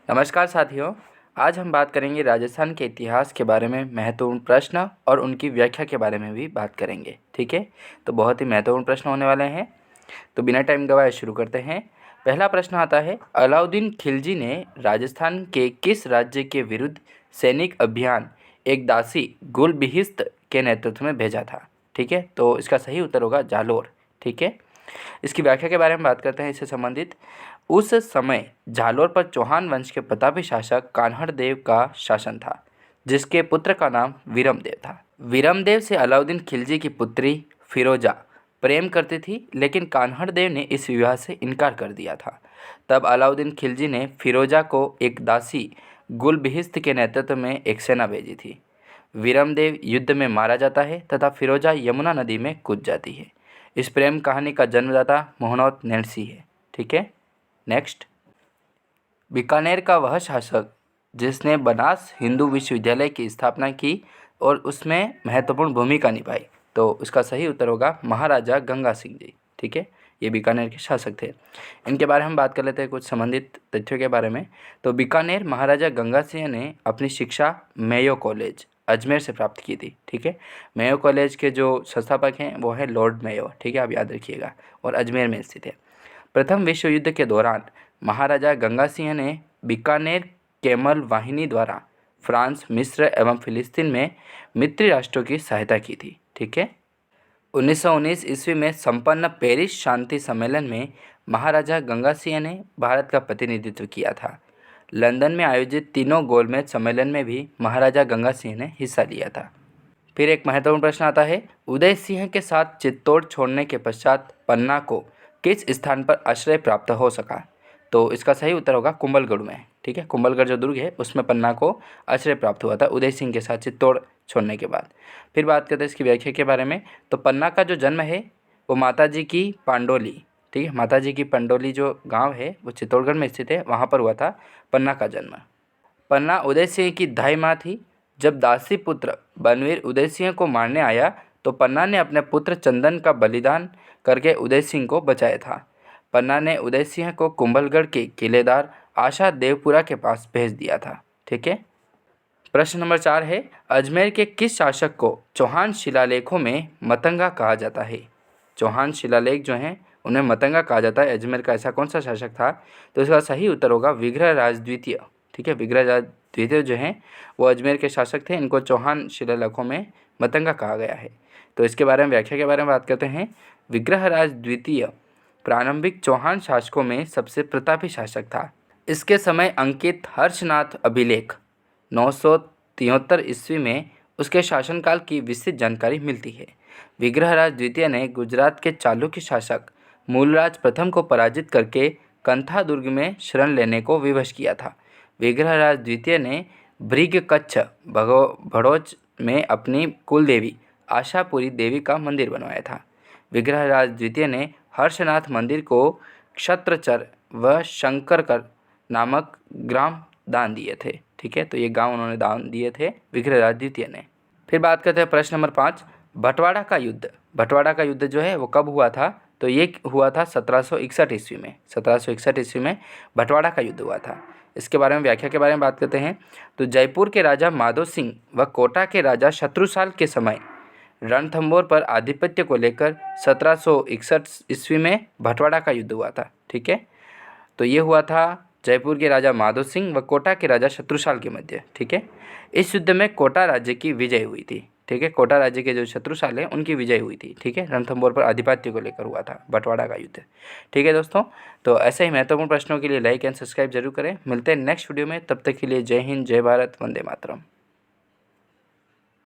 नमस्कार साथियों, आज हम बात करेंगे राजस्थान के इतिहास के बारे में, महत्वपूर्ण प्रश्न और उनकी व्याख्या के बारे में भी बात करेंगे। ठीक है, तो बहुत ही महत्वपूर्ण प्रश्न होने वाले हैं। तो बिना टाइम गवाए शुरू करते हैं। पहला प्रश्न आता है, अलाउद्दीन खिलजी ने राजस्थान के किस राज्य के विरुद्ध सैनिक अभियान एक दासी गुलबिहिस्त के नेतृत्व में भेजा था? ठीक है, तो इसका सही उत्तर होगा जालोर। ठीक है, इसकी व्याख्या के बारे में बात करते हैं। इससे संबंधित, उस समय जालोर पर चौहान वंश के प्रतापी शासक कान्हड़ देव का शासन था, जिसके पुत्र का नाम वीरमदेव था। वीरमदेव से अलाउद्दीन खिलजी की पुत्री फिरोजा प्रेम करती थी, लेकिन कान्हड़ देव ने इस विवाह से इनकार कर दिया था। तब अलाउद्दीन खिलजी ने फिरोजा को एक दासी गुलबिहिस्त के नेतृत्व में एक सेना भेजी थी। वीरमदेव युद्ध में मारा जाता है तथा फिरोजा यमुना नदी में कूद जाती है। इस प्रेम कहानी का जन्मदाता मोहनोत नैंसी है। ठीक है, नेक्स्ट। बीकानेर का वह शासक जिसने बनास हिंदू विश्वविद्यालय की स्थापना की और उसमें महत्वपूर्ण भूमिका निभाई, तो इसका सही उत्तर होगा महाराजा गंगा सिंह जी। ठीक है, ये बीकानेर के शासक थे। इनके बारे में हम बात कर लेते हैं कुछ संबंधित तथ्यों के बारे में। तो बीकानेर महाराजा गंगा सिंह ने अपनी शिक्षा मेयो कॉलेज अजमेर से प्राप्त की थी। ठीक है, मेयो कॉलेज के जो संस्थापक हैं वो है लॉर्ड मेयो। ठीक है, आप याद रखिएगा, और अजमेर में स्थित है। प्रथम विश्व युद्ध के दौरान महाराजा गंगा सिंह ने बीकानेर कैमल वाहिनी द्वारा फ्रांस, मिस्र एवं फिलिस्तीन में मित्री राष्ट्रों की सहायता की थी। ठीक है, 1919 ईस्वी में संपन्न पेरिस शांति सम्मेलन में महाराजा गंगा सिंह ने भारत का प्रतिनिधित्व किया था। लंदन में आयोजित तीनों गोलमेज सम्मेलन में भी महाराजा गंगा सिंह ने हिस्सा लिया था। फिर एक महत्वपूर्ण प्रश्न आता है, उदय सिंह के साथ चित्तौड़ छोड़ने के पश्चात पन्ना को किस स्थान पर आश्रय प्राप्त हो सका? तो इसका सही उत्तर होगा कुंभलगढ़ में। ठीक है, कुंभलगढ़ जो दुर्ग है उसमें पन्ना को आश्रय प्राप्त हुआ था उदय सिंह के साथ चित्तौड़ छोड़ने के बाद। फिर बात करते हैं इसकी व्याख्या के बारे में। तो पन्ना का जो जन्म है वो माताजी की पांडोली, ठीक है, माताजी की पंडोली जो गाँव है वो चित्तौड़गढ़ में स्थित है, वहाँ पर हुआ था पन्ना का जन्म। पन्ना उदय सिंह की दाई माँ थी। जब दासी पुत्र बनवीर उदय सिंह को मारने आया तो पन्ना ने अपने पुत्र चंदन का बलिदान करके उदय सिंह को बचाया था। पन्ना ने उदय सिंह को कुंभलगढ़ के किलेदार आशा देवपुरा के पास भेज दिया था। ठीक है, प्रश्न नंबर 4 है, अजमेर के किस शासक को चौहान शिलालेखों में मतंगा कहा जाता है? चौहान शिलालेख जो हैं उन्हें मतंगा कहा जाता है। अजमेर का ऐसा कौन सा शासक था? तो इसका सही उत्तर होगा विग्रहराज द्वितीय। ठीक है, विग्रहराज द्वितीय जो हैं वो अजमेर के शासक थे। इनको चौहान शिलालेखों में मतंगा कहा गया है। तो इसके बारे में, व्याख्या के बारे में बात करते हैं। विग्रहराज द्वितीय प्रारंभिक चौहान शासकों में सबसे प्रतापी शासक था। इसके समय अंकित हर्षनाथ अभिलेख 973 ईस्वी में उसके शासनकाल की विस्तृत जानकारी मिलती है। विग्रहराज द्वितीय ने गुजरात के चालुक्य शासक मूलराज प्रथम को पराजित करके कंथा दुर्ग में शरण लेने को विवश किया था। विग्रहराज द्वितीय ने भृगकच्छ भड़ोच में अपनी कुलदेवी आशापुरी देवी का मंदिर बनवाया था। विग्रहराज द्वितीय ने हर्षनाथ मंदिर को क्षत्रचर व शंकरकर नामक ग्राम दान दिए थे। ठीक है, तो ये गांव उन्होंने दान दिए थे विग्रहराज द्वितीय ने। फिर बात करते हैं प्रश्न नंबर 5, बंटवाड़ा का युद्ध। बंटवाड़ा का युद्ध जो है वो कब हुआ था? तो ये हुआ था 1761 ईस्वी में। 1761 ईस्वी में बंटवाड़ा का युद्ध हुआ था। इसके बारे में, व्याख्या के बारे में बात करते हैं। तो जयपुर के राजा माधो सिंह व कोटा के राजा शत्रुसाल के समय रणथंभौर पर आधिपत्य को लेकर 1761 ईस्वी में बंटवाड़ा का युद्ध हुआ था। ठीक है, तो ये हुआ था जयपुर के राजा माधो सिंह व कोटा के राजा शत्रुसाल के मध्य। ठीक है, इस युद्ध में कोटा राज्य की विजय हुई थी। ठीक है, कोटा राज्य के जो शत्रुसाल है उनकी विजय हुई थी। ठीक है, रणथंभौर पर आधिपत्य को लेकर हुआ था बंटवाड़ा का युद्ध। ठीक है दोस्तों, तो ऐसे ही महत्वपूर्ण प्रश्नों के लिए लाइक एंड सब्सक्राइब जरूर करें। मिलते हैं नेक्स्ट वीडियो में, तब तक के लिए जय हिंद, जय भारत, वंदे मातरम।